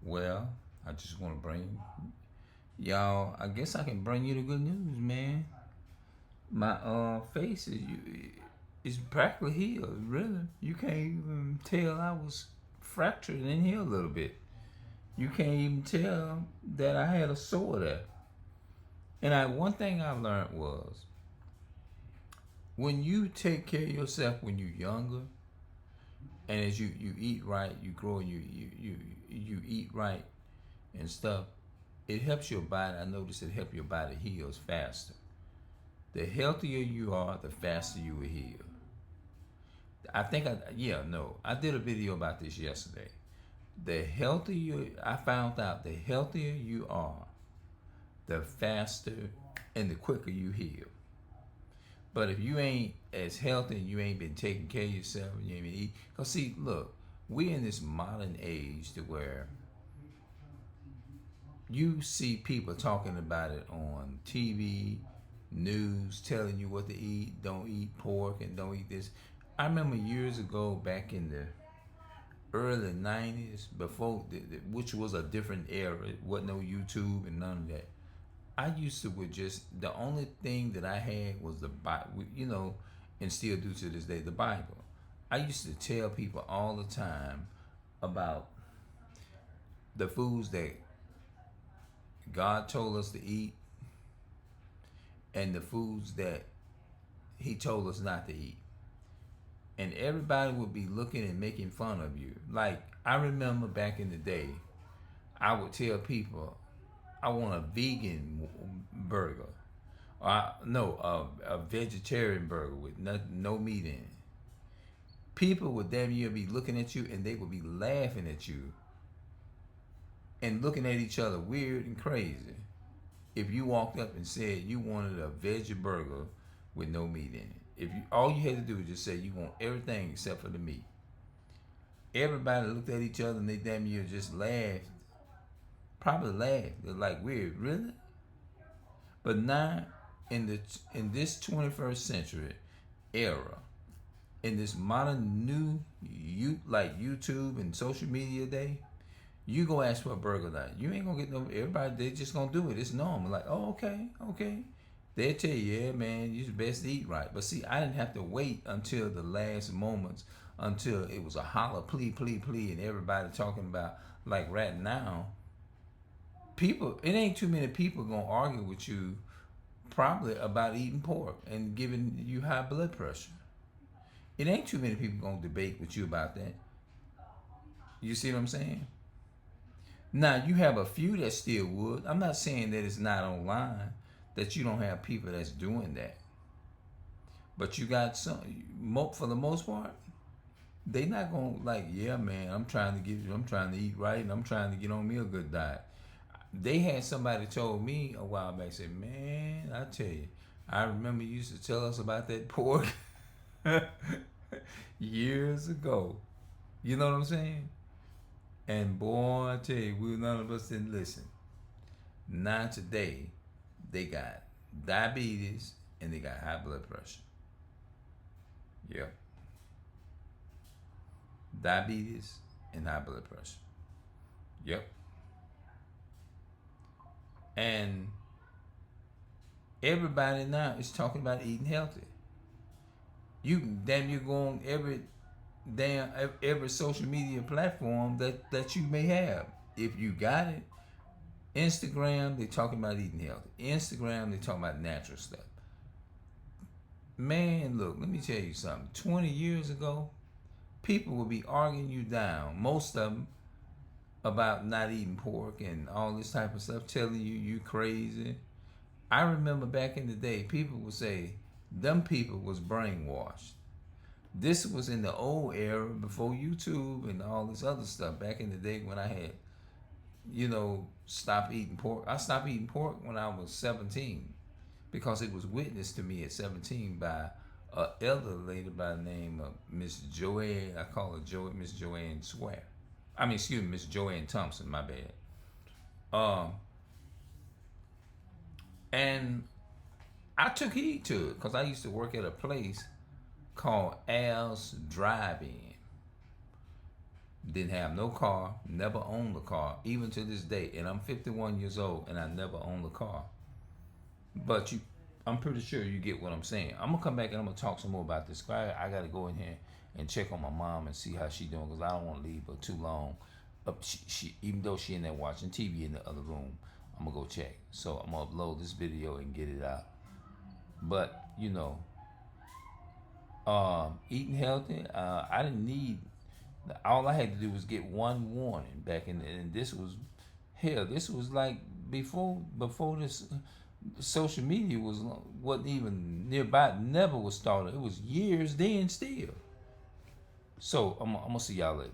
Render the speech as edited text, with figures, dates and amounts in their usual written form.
Well, I just want to bring y'all. I guess I can bring you the good news, man. My face is practically healed. Really, you can't even tell I was fractured in here a little bit. You can't even tell that I had a sore there. And one thing I learned was when you take care of yourself when you're younger, and as you eat right, you grow and you eat right and stuff. It helps your body. I noticed it helps your body heals faster. The healthier you are, the faster you will heal. I did a video about this yesterday. The healthier, I found out the healthier you are, the faster and the quicker you heal. But if you ain't as healthy and you ain't been taking care of yourself and you ain't been eating, because see, look, we in this modern age to where you see people talking about it on TV, news, telling you what to eat, don't eat pork and don't eat this. I remember years ago, back in the early 90s, before, which was a different era, it wasn't no YouTube and none of that. I used to would just, the only thing that I had was the Bible, and still do to this day, the Bible. I used to tell people all the time about the foods that God told us to eat and the foods that He told us not to eat. And everybody would be looking and making fun of you. Like, I remember back in the day, I would tell people, I want a vegan burger. No, a vegetarian burger with no meat in it. People would damn near be looking at you and they would be laughing at you and looking at each other weird and crazy if you walked up and said you wanted a veggie burger with no meat in it. If you all you had to do was just say you want everything except for the meat. Everybody looked at each other and they damn near just laughed. Probably laughed. They're like, weird, really? But now in this 21st century era, in this modern new like YouTube and social media day, you go ask for a burger night. You ain't gonna get no. Everybody they just gonna do it. It's normal. Like, oh, okay. They'll tell you, yeah, man, you best to eat right. But see, I didn't have to wait until the last moments, until it was a holler, plea, and everybody talking about, like right now, people, it ain't too many people gonna argue with you probably about eating pork and giving you high blood pressure. It ain't too many people gonna debate with you about that. You see what I'm saying? Now you have a few that still would. I'm not saying that it's not online, that you don't have people that's doing that. But you got some, for the most part, they not gonna like, yeah, man, I'm trying to eat right and I'm trying to get on me a good diet. They had somebody told me a while back, said, man, I tell you, I remember you used to tell us about that pork years ago. You know what I'm saying? And boy, I tell you, none of us didn't listen. Now today, they got diabetes and they got high blood pressure. Yep. Diabetes and high blood pressure. Yep. And everybody now is talking about eating healthy. You can damn near go on every social media platform that you may have. If you got it, Instagram, they talking about eating healthy. Instagram, they talking about natural stuff. Man, look, let me tell you something. 20 years ago, people would be arguing you down, most of them, about not eating pork and all this type of stuff, telling you crazy. I remember back in the day, people would say, them people was brainwashed. This was in the old era before YouTube and all this other stuff. Back in the day when I had, stopped eating pork. I stopped eating pork when I was 17 because it was witnessed to me at 17 by an elder lady by the name of Miss Joanne. I call her Miss Joanne Swear. Miss Joanne Thompson. My bad. And I took heed to it because I used to work at a place called Al's Drive-In. Didn't have no car, never owned a car, even to this day. And I'm 51 years old and I never owned a car. But I'm pretty sure you get what I'm saying. I'm gonna come back and I'm gonna talk some more about this. I gotta go in here and check on my mom and see how she doing, because I don't want to leave her too long. She even though she in there watching TV in the other room, I'm gonna go check. So I'm gonna upload this video and get it out. But eating healthy, I didn't need. All I had to do was get one warning back in, and this was hell. This was like before this social media wasn't even nearby. Never was started. It was years then still. So I'm gonna see y'all later.